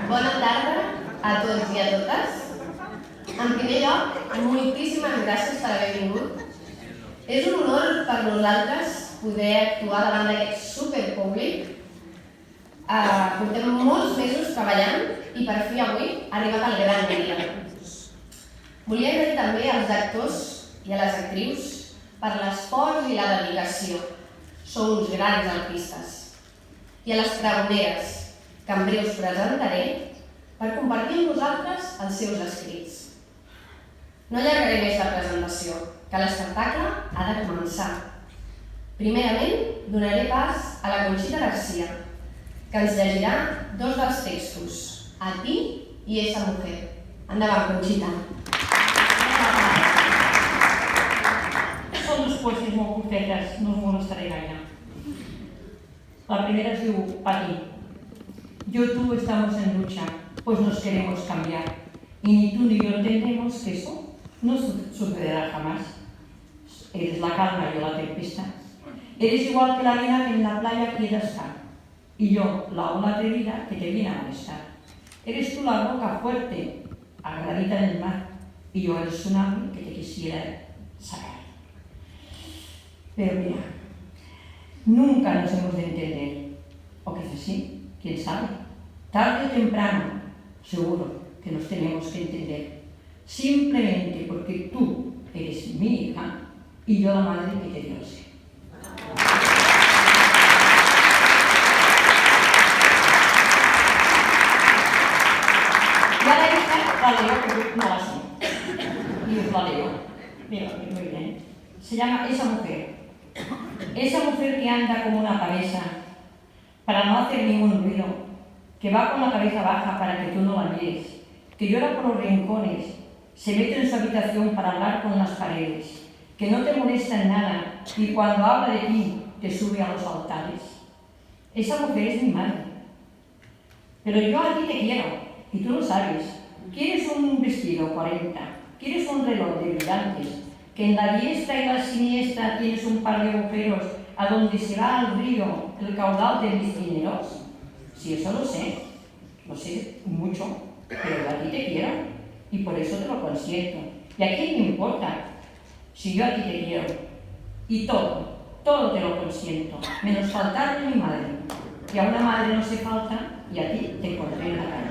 Bona tarda a tots i a totes. En primer lloc, moltíssimes gràcies per haver vingut. És un honor per nosaltres poder actuar davant d'aquest superpúblic. Portem molts mesos treballant i per fi avui ha arribat el gran dia. Volia agrair també als actors i a les actrius per l'esforç i la dedicació. Sou uns grans artistes. I a les pregoneres, que en breu us presentaré, per compartir amb nosaltres els seus escrits. No allargaré més la presentació, que l'espectacle ha de començar. Primerament, donaré pas a la Conxita García, que ens llegirà dos dels textos, A ti i Esa mujer. Endavant, Conxita. Són dues poesies molt curtetes, no us molestaré gaire. La primera es diu A ti. Yo y tú estamos en lucha, pues nos queremos cambiar. Y ni tú ni yo entendemos que eso no sucederá jamás. Eres la calma y yo la tempestad. Eres igual que la arena que en la playa quiere estar. Y yo, la ola atrevida que te viene a molestar. Eres tú la roca fuerte, agradita en el mar. Y yo el tsunami que te quisiera sacar. Pero mira, nunca nos hemos de entender. O quizás sí. ¿Quién sabe? Tarde o temprano, seguro que nos tenemos que entender. Simplemente porque tú eres mi hija y yo la madre que te dio el ser. Ya la leo porque no la sé. Y os la leo. Mira, muy bien. Se llama Esa mujer. Esa mujer que anda como una cabeza para no hacer ningún ruido, que va con la cabeza baja para que tú no la mires, que llora por los rincones, se mete en su habitación para hablar con las paredes, que no te molesta en nada y cuando habla de ti te sube a los altares. Esa mujer es mi madre. Pero yo a ti te quiero y tú lo sabes. Quieres un vestido 40, quieres un reloj de brillantes, que en la diestra y la siniestra tienes un par de agujeros a donde se va al río el caudal de mis dineros. Sí, eso lo sé mucho, pero a ti te quiero y por eso te lo consiento. ¿Y a quién me importa si yo a ti te quiero? Y todo te lo consiento, menos faltar de mi madre. Y a una madre no se falta y a ti te encontré en la calle.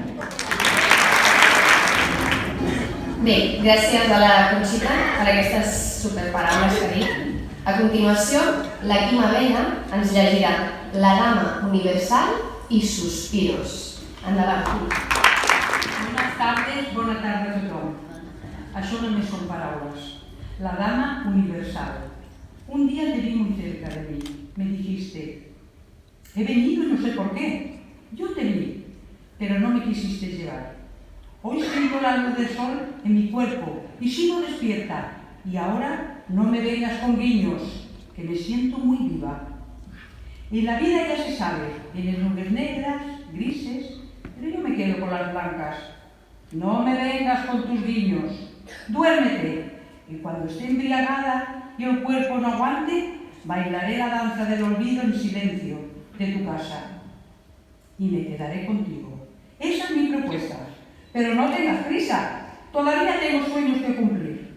Bé, gràcies a la Conxita per aquestes superparaules que ha dit. A continuació, la Quima Vena ens llegirà La dama universal y suspiros. Endavant. Buenas tardes, bona tarda a tothom. Això només són paraules. La dama universal. Un día te vi muy cerca de mí. Me dijiste, he venido y no sé por qué. Yo te vi, pero no me quisiste llevar. Hoy siento la luz del sol en mi cuerpo y sigo despierta. Y ahora no me vengas con guiños, que me siento muy viva. En la vida ya se sabe, tienes nubes negras, grises, pero yo me quedo con las blancas. No me vengas con tus guiños, duérmete. Y cuando esté embriagada y el cuerpo no aguante, bailaré la danza del olvido en silencio de tu casa. Y me quedaré contigo. Esa es mi propuesta. Pero no tengas prisa, todavía tengo sueños que cumplir.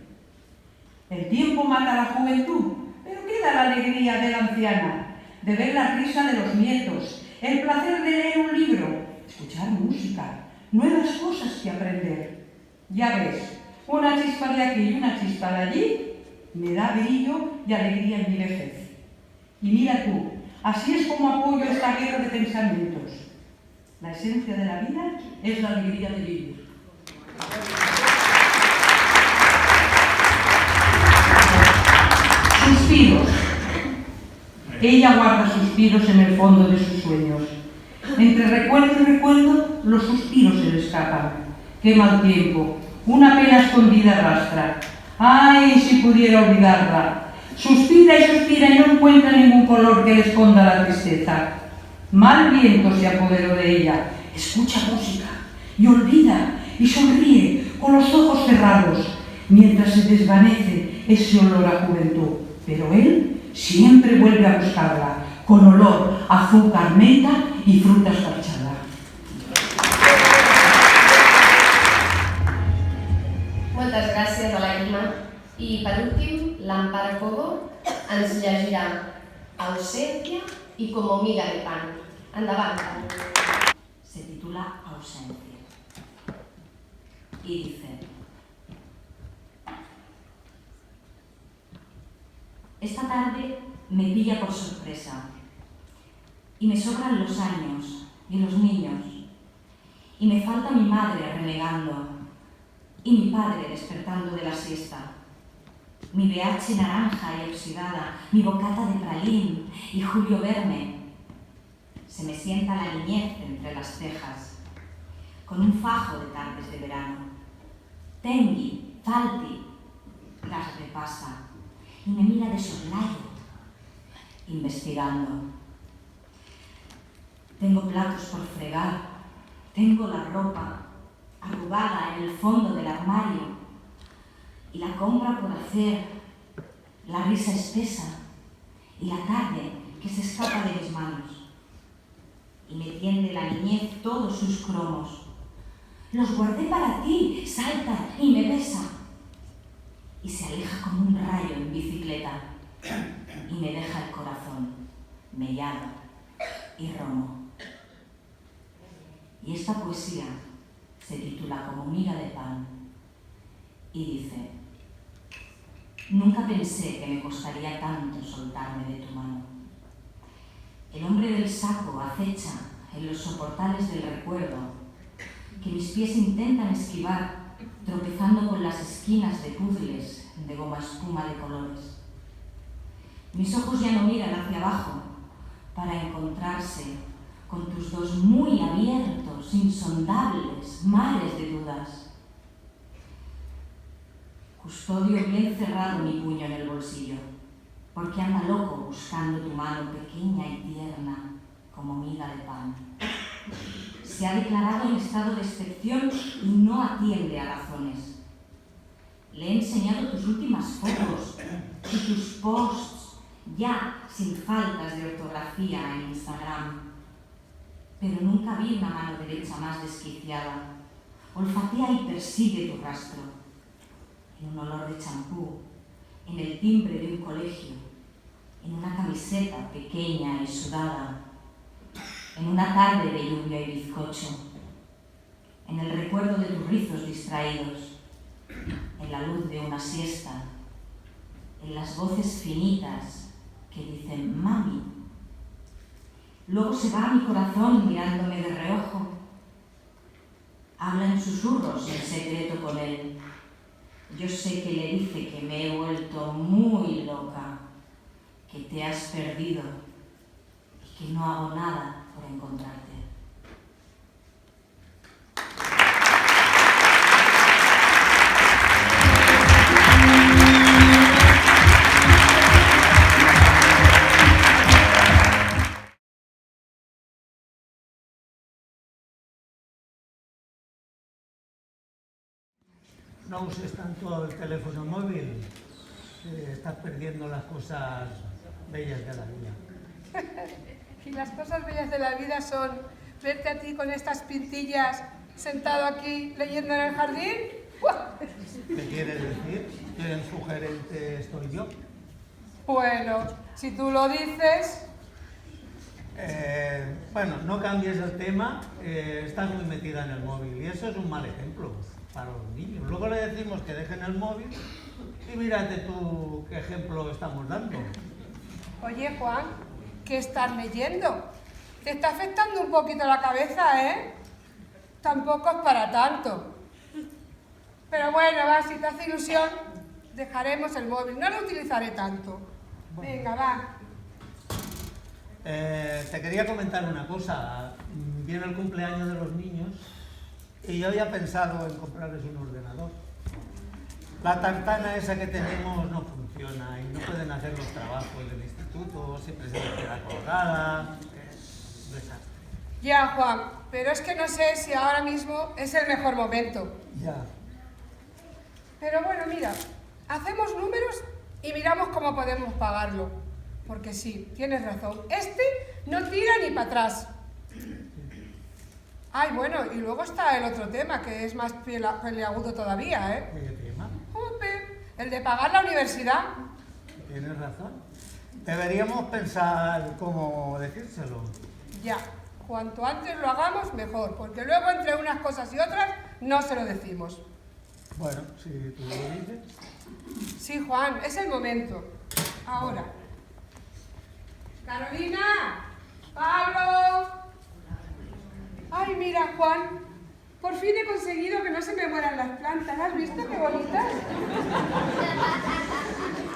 El tiempo mata a la juventud, pero queda la alegría de la anciana, de ver la risa de los nietos, el placer de leer un libro, escuchar música, nuevas cosas que aprender. Ya ves, una chispa de aquí y una chispa de allí me da brillo y alegría en mi vejez. Y mira tú, así es como apoyo esta guerra de pensamientos. La esencia de la vida es la alegría de vivir. Suspiros. Ella guarda suspiros en el fondo de sus sueños. Entre recuerdo y recuerdo, los suspiros se le escapan. Qué mal tiempo. Una pena escondida arrastra. ¡Ay, si pudiera olvidarla! Suspira y no encuentra ningún color que le esconda la tristeza. Mal viento se apoderó de ella. Escucha música y olvida y sonríe con los ojos cerrados mientras se desvanece ese olor a juventud. Pero él siempre vuelve a buscarla con olor a azúcar, menta y fruta escarchada. I per últim, l'Amparo Cobo ens llegirà Ausencia y como miga de pan. Endavant. Se titula Ausencia y dice: esta tarde me pilla por sorpresa y me sobran los años y los niños y me falta mi madre renegando y mi padre despertando de la siesta, mi BH naranja y oxidada, mi bocata de pralín y Julio Verne. Se me sienta la niñez entre las cejas, con un fajo de tardes de verano. Tengui, Falti, las repasa y me mira de soslayo, investigando. Tengo platos por fregar, tengo la ropa arrugada en el fondo del armario y la compra por hacer, la risa espesa y la tarde que se escapa de mis manos. Y me tiende la niñez todos sus cromos. Los guardé para ti, salta y me besa. Y se aleja como un rayo en bicicleta y me deja el corazón mellado y romo. Y esta poesía se titula Como miga de pan y dice: nunca pensé que me costaría tanto soltarme de tu mano. El hombre del saco acecha en los soportales del recuerdo que mis pies intentan esquivar, tropezando con las esquinas de puzzles de goma espuma de colores. Mis ojos ya no miran hacia abajo para encontrarse con tus dos muy abiertos, insondables mares de dudas. Custodio bien cerrado mi puño en el bolsillo, porque anda loco buscando tu mano pequeña y tierna como miga de pan. Se ha declarado en estado de excepción y no atiende a razones. Le he enseñado tus últimas fotos y tus posts, ya sin faltas de ortografía en Instagram. Pero nunca vi una mano derecha más desquiciada. Olfatea y persigue tu rastro. En un olor de champú, en el timbre de un colegio, en una camiseta pequeña y sudada, en una tarde de lluvia y bizcocho, en el recuerdo de tus rizos distraídos, en la luz de una siesta, en las voces finitas que dicen mami. Luego se va a mi corazón mirándome de reojo. Habla en susurros en secreto con él. Yo sé que le dice que me he vuelto muy loca, que te has perdido y que no hago nada por encontrarte. No uses tanto el teléfono móvil, estás perdiendo las cosas bellas de la vida. Y las cosas bellas de la vida son verte a ti con estas pintillas sentado aquí leyendo en el jardín. ¿Qué quieres decir? ¿Qué sugerente estoy yo? Bueno, si tú lo dices. Bueno, no cambies el tema, estás muy metida en el móvil y eso es un mal ejemplo para los niños. Luego le decimos que dejen el móvil y mírate tú qué ejemplo estamos dando. Oye, Juan, ¿qué estás leyendo? Te está afectando un poquito la cabeza, ¿eh? Tampoco es para tanto. Pero bueno, va, si te hace ilusión, dejaremos el móvil. No lo utilizaré tanto. Venga, va. Te quería comentar una cosa. Viene el cumpleaños de los niños y yo había pensado en comprarles un ordenador. La tartana esa que tenemos no funciona y no pueden hacer los trabajos del instituto, siempre se les queda colgada, es un desastre. Ya, Juan, pero es que no sé si ahora mismo es el mejor momento. Ya. Pero bueno, mira, hacemos números y miramos cómo podemos pagarlo. Porque sí, tienes razón, este no tira ni para atrás. Ay, bueno, y luego está el otro tema, que es más peleagudo todavía, ¿eh? ¿Qué tema? Jope, el de pagar la universidad. Tienes razón. Deberíamos pensar cómo decírselo. Ya, cuanto antes lo hagamos, mejor, porque luego entre unas cosas y otras no se lo decimos. Bueno, si tú lo dices. Sí, Juan, es el momento. Ahora. Carolina, Pablo. Ay, mira, Juan, por fin he conseguido que no se me mueran las plantas. ¿Has visto qué bonitas?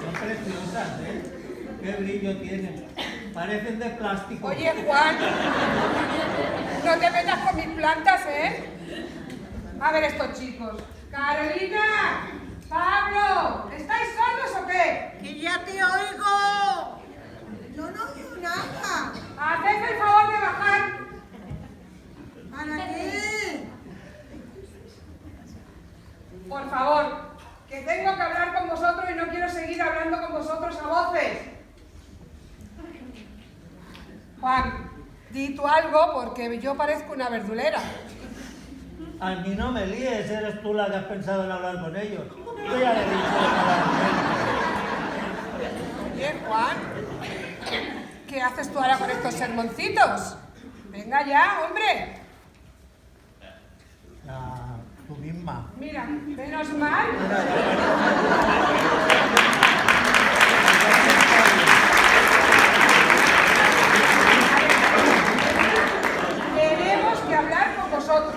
Son preciosas, ¿eh? Qué brillo tienen. Parecen de plástico. Oye, Juan, no te metas con mis plantas, ¿eh? A ver estos chicos. Carolina, Pablo, ¿estáis sordos o qué? ¡Que ya te oigo! No oigo nada. Haced el favor de bajar. ¿Para qué? Por favor, que tengo que hablar con vosotros y no quiero seguir hablando con vosotros a voces. Juan, di tú algo porque yo parezco una verdulera. A mí no me líes, eres tú la que has pensado en hablar con ellos. Yo ya le he dicho de hablar con ellos. Oye, Juan, ¿qué haces tú ahora con estos sermoncitos? Venga ya, hombre. Ya, tú misma. Mira, menos mal. Tenemos que hablar con vosotros.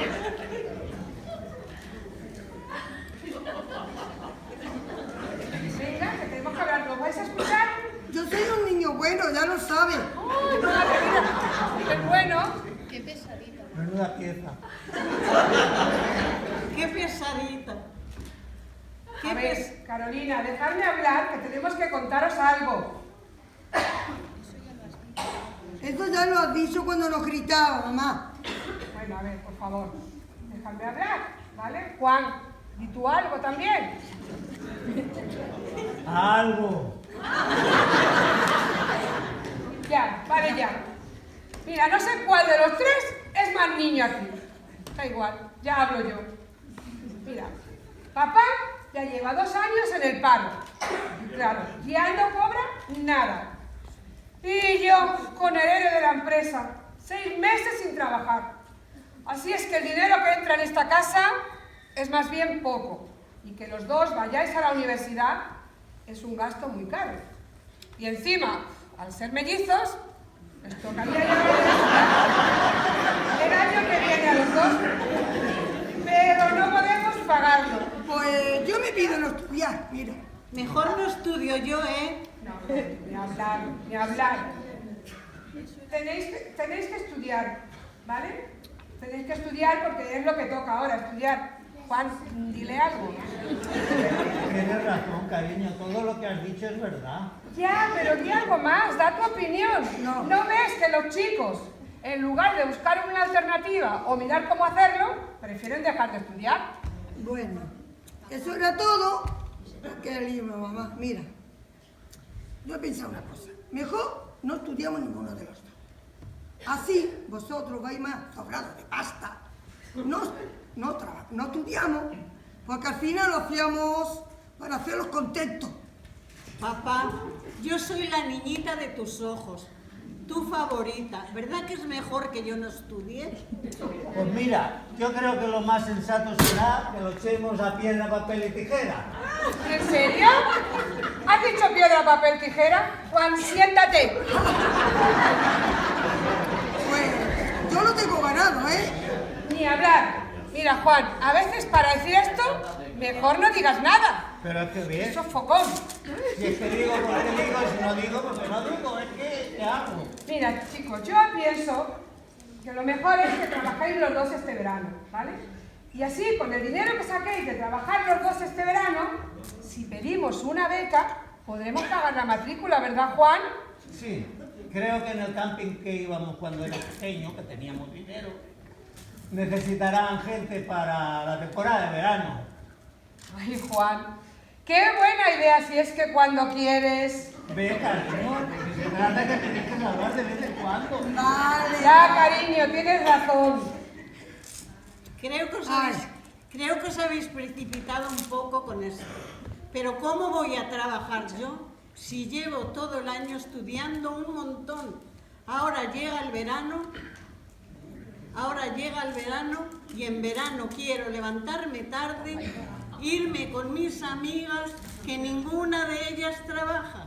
Venga, que tenemos que hablar. ¿Nos vais a escuchar? Yo soy un niño bueno, ya lo sabes. ¡Uy, madre mía! ¡Qué bueno! Menuda pieza. ¡Qué pesadita! A ver, Carolina, dejadme hablar, que tenemos que contaros algo. Eso ya lo has dicho cuando nos gritaba, mamá. Bueno, a ver, por favor, dejadme hablar, ¿vale? Juan, ¿y tú algo también? Algo. Ya, vale, ya. Mira, no sé cuál de los tres es más niño aquí. Da igual, ya hablo yo. Mira, papá ya lleva 2 años en el paro. Y claro, ya no cobra nada. Y yo, con el ERE de la empresa, 6 meses sin trabajar. Así es que el dinero que entra en esta casa es más bien poco. Y que los dos vayáis a la universidad es un gasto muy caro. Y encima, al ser mellizos, les tocaría ir a la universidad el año que viene a los dos. Pero no podemos pagarlo. Pues yo me pido no estudiar, mira. Mejor no estudio yo, ¿eh? No, ni hablar, ni hablar. Tenéis que estudiar, ¿vale? Tenéis que estudiar porque es lo que toca ahora, estudiar. Juan, dile algo. Tienes razón, cariño. Todo lo que has dicho es verdad. Ya, pero di algo más, da tu opinión. No. ¿No ves que los chicos, en lugar de buscar una alternativa o mirar cómo hacerlo, prefieren dejar de estudiar? Bueno, eso era todo. Qué libro, mamá. Mira, yo he pensado una cosa. Mejor no estudiamos ninguno de los dos. Así vosotros vais más sobrados de pasta. No estudiamos, porque al final lo hacíamos para hacerlos contentos. Papá, yo soy la niñita de tus ojos, tu favorita. ¿Verdad que es mejor que yo no estudie? Pues mira, yo creo que lo más sensato será que lo echemos a piedra, papel y tijera. ¿En serio? ¿Has dicho piedra, papel, tijera? Juan, siéntate. Pues yo lo tengo ganado, ¿eh? Ni hablar. Mira, Juan, a veces para decir esto, mejor no digas nada. Pero es que bien. Eso es focón. Si es que digo, porque digo, y si no digo, porque no digo, es que, ¿qué hago? Mira, chicos, yo pienso que lo mejor es que trabajéis los dos este verano, ¿vale? Y así, con el dinero que saquéis de trabajar los dos este verano, si pedimos una beca, podremos pagar la matrícula, ¿verdad, Juan? Sí, creo que en el camping que íbamos cuando era pequeño, que teníamos dinero, necesitarán gente para la temporada de verano. Ay, Juan, qué buena idea si es que cuando quieres... Ve, cariño, que se trata que tenéis que hablar de vez en cuando. Vale. Ya, cariño, tienes razón. Creo que os habéis precipitado un poco con eso. Pero ¿cómo voy a trabajar yo si llevo todo el año estudiando un montón? Ahora llega el verano y en verano quiero levantarme tarde, irme con mis amigas, que ninguna de ellas trabaja.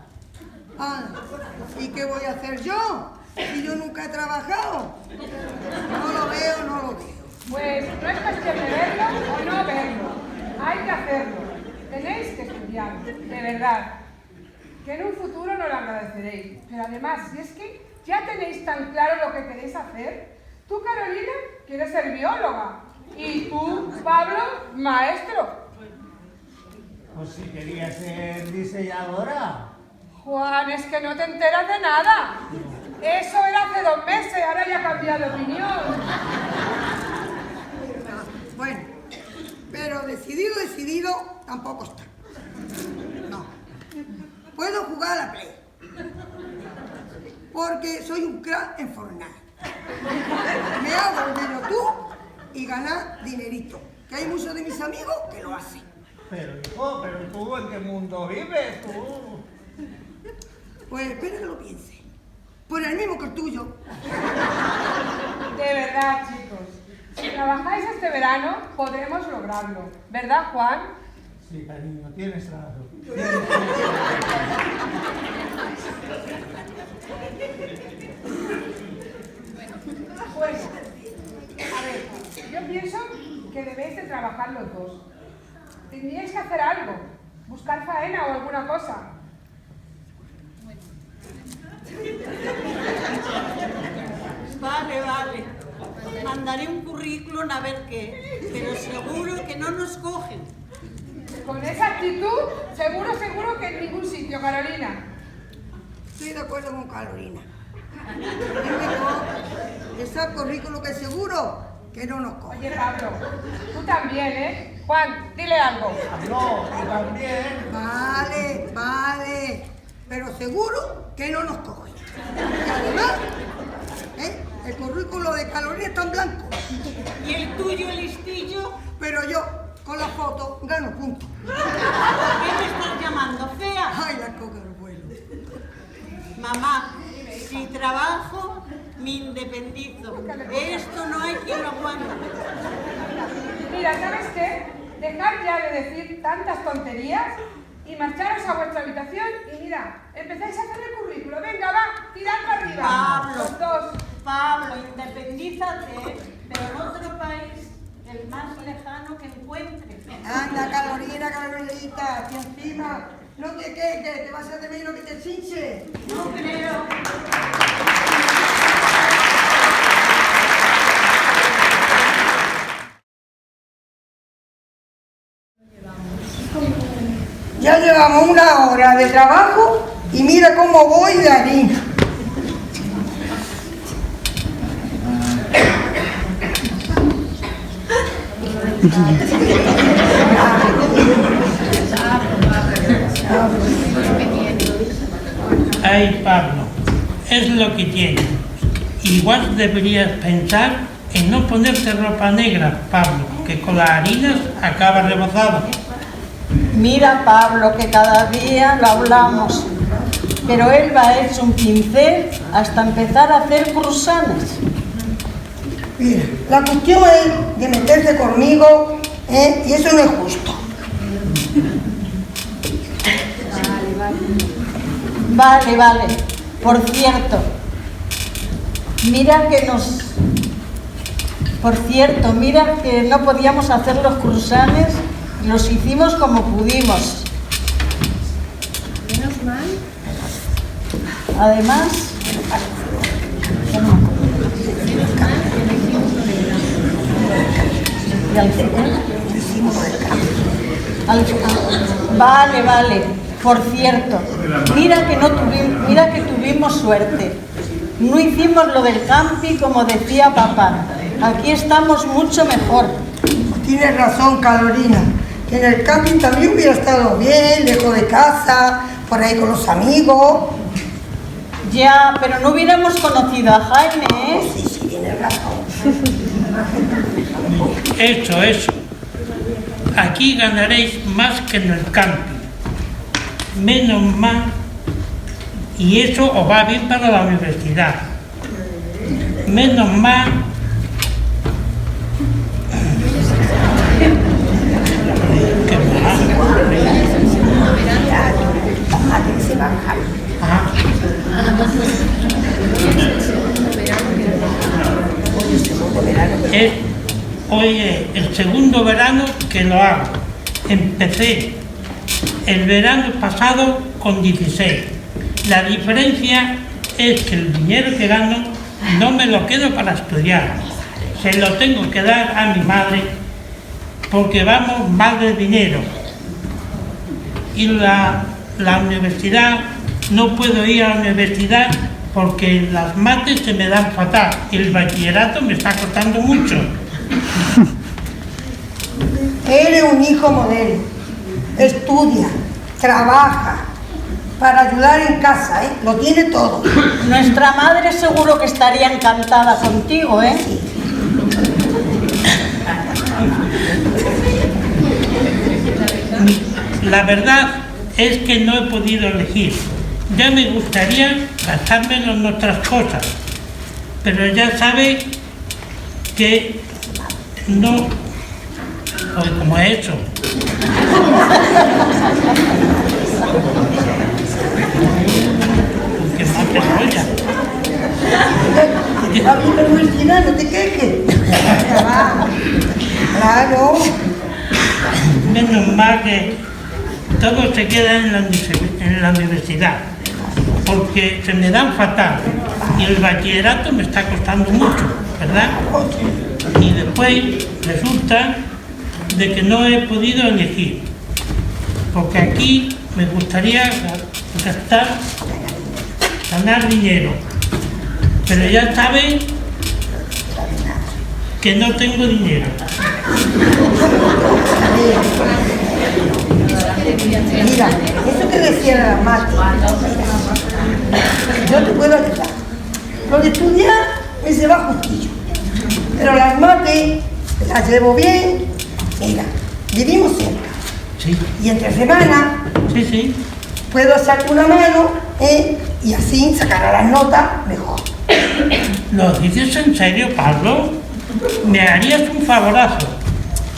Ah, ¿y qué voy a hacer yo? Si yo nunca he trabajado. No lo veo. Pues no es cuestión de verlo o no verlo. Hay que hacerlo. Tenéis que estudiar, de verdad. Que en un futuro no lo agradeceréis. Pero además, si es que ya tenéis tan claro lo que queréis hacer, tú, Carolina, quieres ser bióloga. Y tú, Pablo, maestro. Pues si quería ser diseñadora. Juan, es que no te enteras de nada. Eso era hace 2 meses, ahora ya ha cambiado de opinión. Bueno, pero decidido tampoco está. No. Puedo jugar a la Play. Porque soy un crack en Fortnite. Me hago el de tú y ganar dinerito. Que hay muchos de mis amigos que lo hacen. Pero hijo, ¿pero tú en qué mundo vives tú? Pues espera que lo piense. Por el mismo que el tuyo. De verdad, chicos. Si trabajáis este verano, podremos lograrlo. ¿Verdad, Juan? Sí, cariño, tienes razón. Pues, a ver, yo pienso que debéis de trabajar los dos. Tendríais que hacer algo, buscar faena o alguna cosa. Vale. Mandaré un currículum a ver qué, pero seguro que no nos cogen. Con esa actitud, seguro que en ningún sitio, Carolina. Estoy de acuerdo con Carolina. Es mejor ese currículo que seguro que no nos coge. Oye, Pablo, tú también, ¿eh? Juan, dile algo. No, tú también. Vale. Pero seguro que no nos cogen. Y además, el currículo de Carolina está en blanco. ¿Y el tuyo, el listillo? Pero yo, con la foto, gano puntos. ¿Qué me estás llamando, fea? Ay, la coca del vuelo. Mamá, si trabajo, me independizo. Esto no hay quien lo aguante. Mira, ¿sabes qué? Dejad ya de decir tantas tonterías y marcharos a vuestra habitación y mira, empezáis a hacer el currículo. Venga, va, tirad para arriba. Pablo. Los dos. Pablo, independízate, pero en otro país, el más lejano que encuentres. Anda, Carolinita, aquí encima. No te que te vas a hacer de menos que te chinche. No creo. Ya llevamos 1 hora de trabajo y mira cómo voy de harina. Ay, Pablo, es lo que tiene. Igual deberías pensar en no ponerte ropa negra, Pablo, que con las harinas acaba rebozado. Mira, Pablo, que cada día lo hablamos, pero él va hecho un pincel hasta empezar a hacer cruzanes. Mira, la cuestión es de meterse conmigo, y eso no es justo. Vale. Por cierto, mira que no podíamos hacer los cruzanes, los hicimos como pudimos. Menos mal. Además, Vale. Por cierto, mira que tuvimos suerte. No hicimos lo del campi como decía papá. Aquí estamos mucho mejor. Tienes razón, Carolina, que en el camping también hubiera estado bien, lejos de casa, por ahí con los amigos. Ya, pero no hubiéramos conocido a Jaime, ¿eh? Sí, tienes razón. Eso. Aquí ganaréis más que en el camping. menos mal, y eso os va bien para la universidad. Menos mal. ¿Qué más? Hoy es el segundo verano que lo hago. Empecé el verano pasado con 16. La diferencia es que el dinero que gano no me lo quedo para estudiar. Se lo tengo que dar a mi madre porque vamos mal de dinero. Y la universidad, no puedo ir a la universidad porque las mates se me dan fatal y el bachillerato me está costando mucho. Eres un hijo modelo. Estudia, trabaja, para ayudar en casa, ¿eh? Lo tiene todo. Nuestra madre seguro que estaría encantada contigo, ¿eh? La verdad es que no he podido elegir. Ya me gustaría gastármelo en otras cosas, pero ya sabe que no... Oye, ¿cómo he hecho? ¿Qué más te olla? A mi universidad, no te quejes. Claro. Menos mal que todo se queda en la universidad, porque se me dan fatal y el bachillerato me está costando mucho, ¿verdad? Y después resulta de que no he podido elegir, porque aquí me gustaría ganar dinero, pero ya saben que no tengo dinero. Mira, eso que decía de las mates, yo te puedo ayudar. Lo de estudiar me se va justillo, pero las mates las llevo bien. Mira, vivimos cerca. Sí. Y entre semana Sí. puedo echarte una mano y así sacar las notas mejor. ¿Lo dices en serio, Pablo? Me harías un favorazo.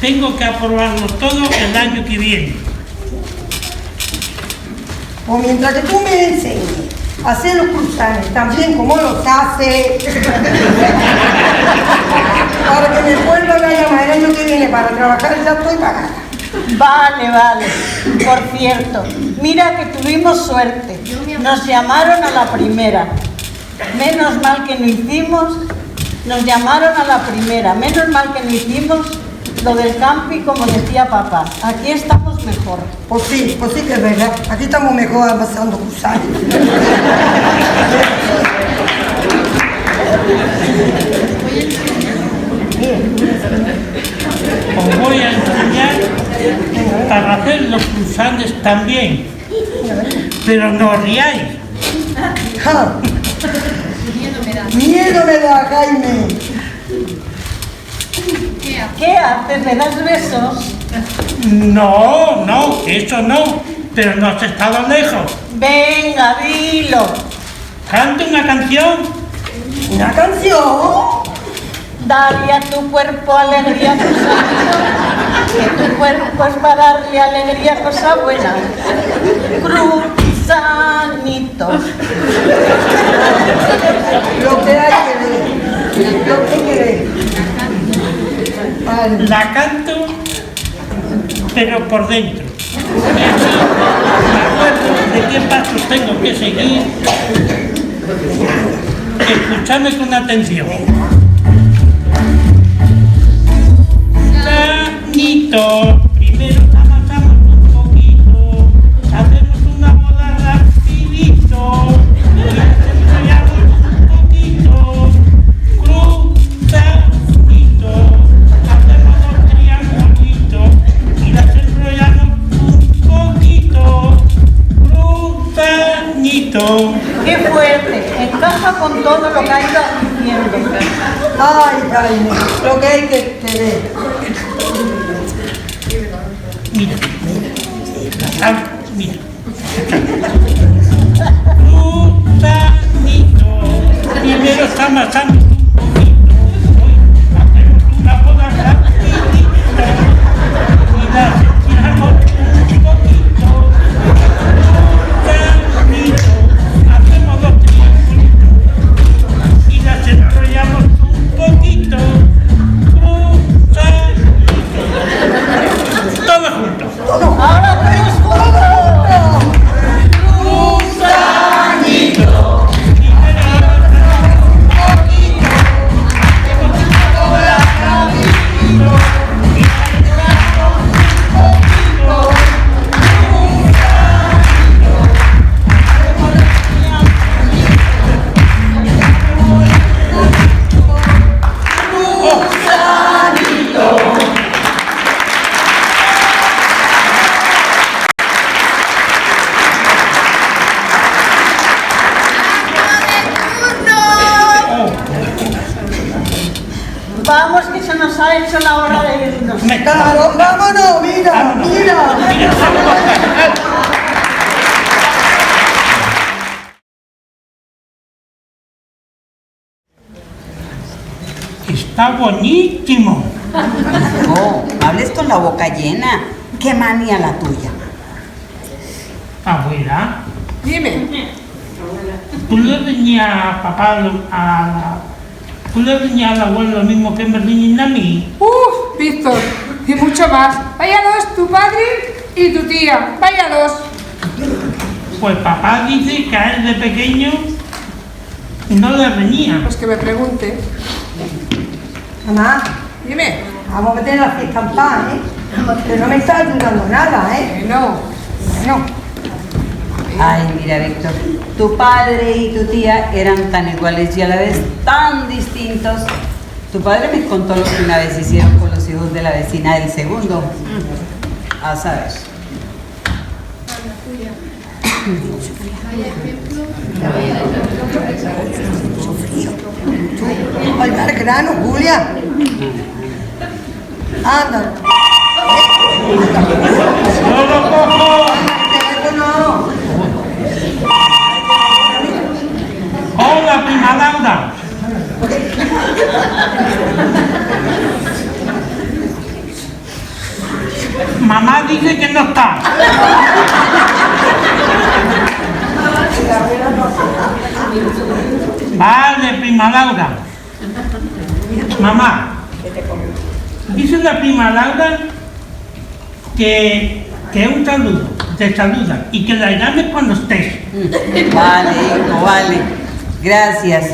Tengo que aprobarlo todo el año que viene. O mientras que tú me enseñes a hacer los cruzanes tan bien como los haces, para que me vuelvan a llamar el año que viene para trabajar, ya estoy pagada. Vale. Por cierto, mira que tuvimos suerte. Nos llamaron a la primera. Menos mal que no hicimos, nos llamaron a la primera. Menos mal que no hicimos lo del campi, como decía papá. Aquí estamos mejor. Pues sí que es verdad. Aquí estamos mejor avanzando cruzanes. Os voy a enseñar para hacer los cruzanes también. Pero no os riáis. Ja. Miedo me da, Jaime. ¿Qué haces? ¿Le das besos? No, eso no. Pero no has estado lejos. Venga, dilo. Canta una canción. ¿Una canción? Dale a tu cuerpo alegría, cosa buena. Que tu cuerpo es para darle alegría, cosa buena. Cruzanitos. Lo que hay que ver. Lo que hay que ver. Vale. La canto, pero por dentro. Y así me acuerdo de qué pasos tengo que seguir. Escuchadme con atención. Sanito, primero amasamos un poquito, hacemos una bola rapidito, y enrollamos un poquito, cruzadito, hacemos dos triangulitos, y las enrollamos un poquito, cruzadito. ¡Qué fuerte! Encaja con todo lo que ha ido diciendo. Ay, Jaime, lo que hay que ver. Mira, mira. Gusanito, primero está amasando un poquito. Hoy hacemos una boda rapidita y la echamos un poquito. Gusanito, hacemos dos triángulitos y las enrollamos un poquito. Gusanito. Todos juntos. Ahora todos juntos. Gusanito. Vamos, que se nos ha hecho la hora de irnos. Claro, vámonos, mira, mira. Está buenísimo. No, hables con la boca llena. Qué manía la tuya. Abuela, Dime, ¿tú le riñas a papá, tú le riñas al abuelo lo mismo que me riñen a mí? Víctor, y mucho más. Vaya dos, tu padre y tu tía. Vaya dos. Pues papá dice que a él de pequeño no le reñía. Pues que me pregunte. Mamá, Dime. vamos a meter la fiesta en paz, ¿eh? Que no me está ayudando nada, ¿eh? No. Ay, mira, Víctor, tu padre y tu tía eran tan iguales y a la vez tan distintos. Tu padre me contó lo que una vez hicieron con los hijos de la vecina del segundo. A saber. Al dar grano, Julia. Anda. ¡No lo cojo! Teléfono. ¡Hola, prima Laura! Mamá dice que no está. Vale, prima Laura. Mamá, dice la prima Laura que un saludo, te saluda y que la llames cuando estés. Vale, hijo, vale. Gracias.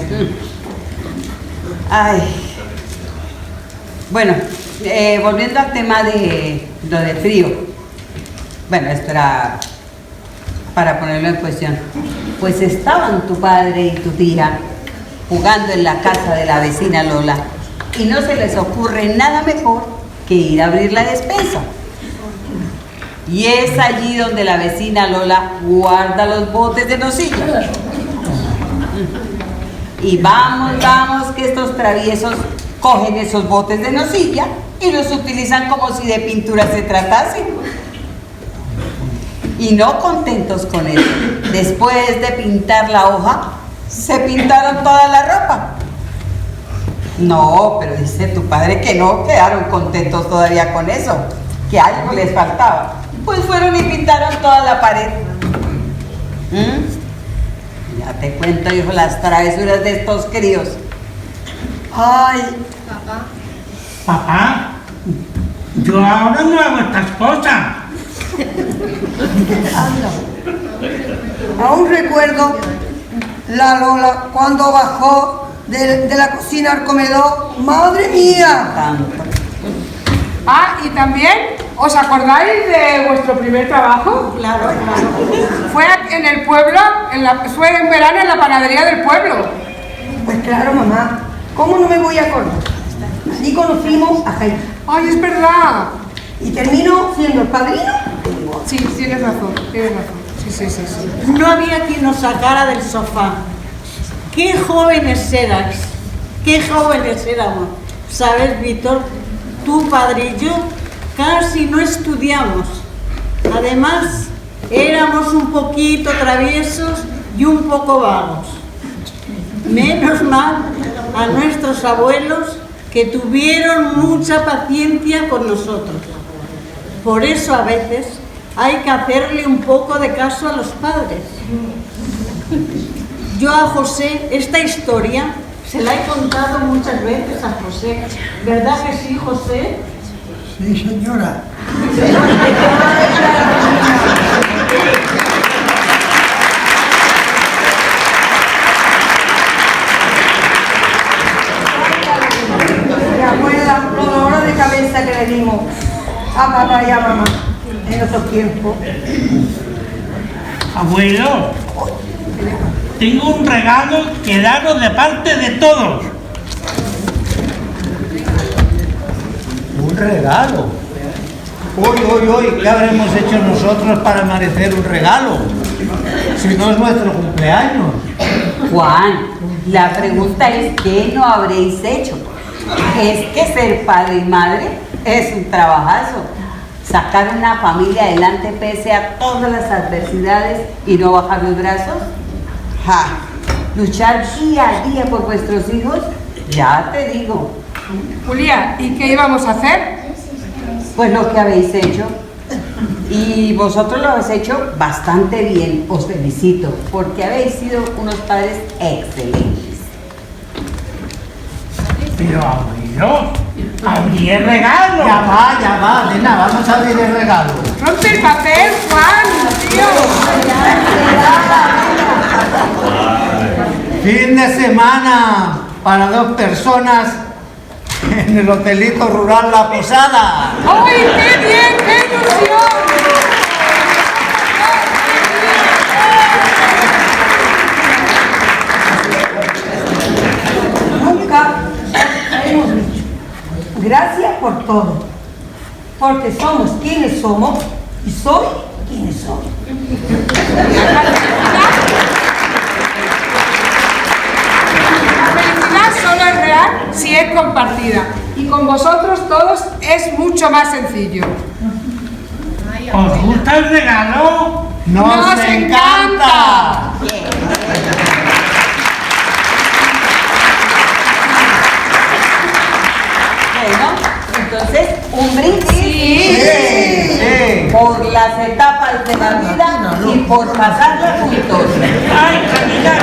Ay. Bueno, volviendo al tema de lo de frío. Bueno, esto era para ponerlo en cuestión. Pues estaban tu padre y tu tía jugando en la casa de la vecina Lola y no se les ocurre nada mejor que ir a abrir la despensa. Y es allí donde la vecina Lola guarda los botes de nocilla. Y vamos, que estos traviesos cogen esos botes de nocilla y los utilizan como si de pintura se tratase. Y no contentos con eso, después de pintar la hoja, se pintaron toda la ropa. No, pero dice tu padre que no quedaron contentos todavía con eso, que algo les faltaba. Pues fueron y pintaron toda la pared. Ya te cuento, hijo, las travesuras de estos críos. Ay, Papá, yo ahora no hago estas cosas. aún recuerdo la Lola cuando bajó de la cocina al comedor. ¡Madre mía! Tanto. Y también, ¿os acordáis de vuestro primer trabajo? Claro, Fue en el pueblo, fue en verano en la panadería del pueblo. Pues claro, mamá. ¿Cómo no me voy a acordar? Allí conocimos a Jaime. ¡Ay, es verdad! Y terminó siendo el padrino. Sí, tienes razón. Sí. No había quien nos sacara del sofá. ¡Qué jóvenes eras! ¡Qué jóvenes éramos! ¿Sabes, Víctor? Tu padre y yo casi no estudiamos. Además, Éramos un poquito traviesos y un poco vagos. Menos mal a nuestros abuelos que tuvieron mucha paciencia con nosotros. Por eso a veces hay que hacerle un poco de caso a los padres. Yo a José esta historia se la he contado muchas veces a José. ¿Verdad que sí, José? Sí, señora. Mi abuela, lo dolor de cabeza que le dimos a papá y a mamá en otro tiempo. Abuelo, tengo un regalo que daros de parte de todos. Un regalo. Uy, ¿qué habremos hecho nosotros para merecer un regalo? Si no es nuestro cumpleaños. Juan, la pregunta es ¿qué no habréis hecho? Es que ser padre y madre es un trabajazo. Sacar una familia adelante pese a todas las adversidades y no bajar los brazos. ¡Ja! Luchar día a día por vuestros hijos, ya te digo. Julia, ¿y qué íbamos a hacer? Pues lo que habéis hecho. Y vosotros lo habéis hecho bastante bien, os felicito, porque habéis sido unos padres excelentes. Pero abuelo, abrí el regalo. Ya va, nena, vamos a abrir el regalo. ¡Rompe el papel, Juan! ¡Tío! Fin de semana para 2 personas en el hotelito rural La Posada. ¡Ay, qué bien! ¡Qué ilusión! Nunca hemos dicho gracias por todo, porque somos quienes somos y soy quienes soy. La felicidad solo es real si es compartida. Y con vosotros todos es mucho más sencillo. ¿Os gusta el regalo? ¡Nos encanta! Bueno, entonces, un brindis. Sí. Por las etapas de la vida y por pasarla juntos. ¡Ay, caminar!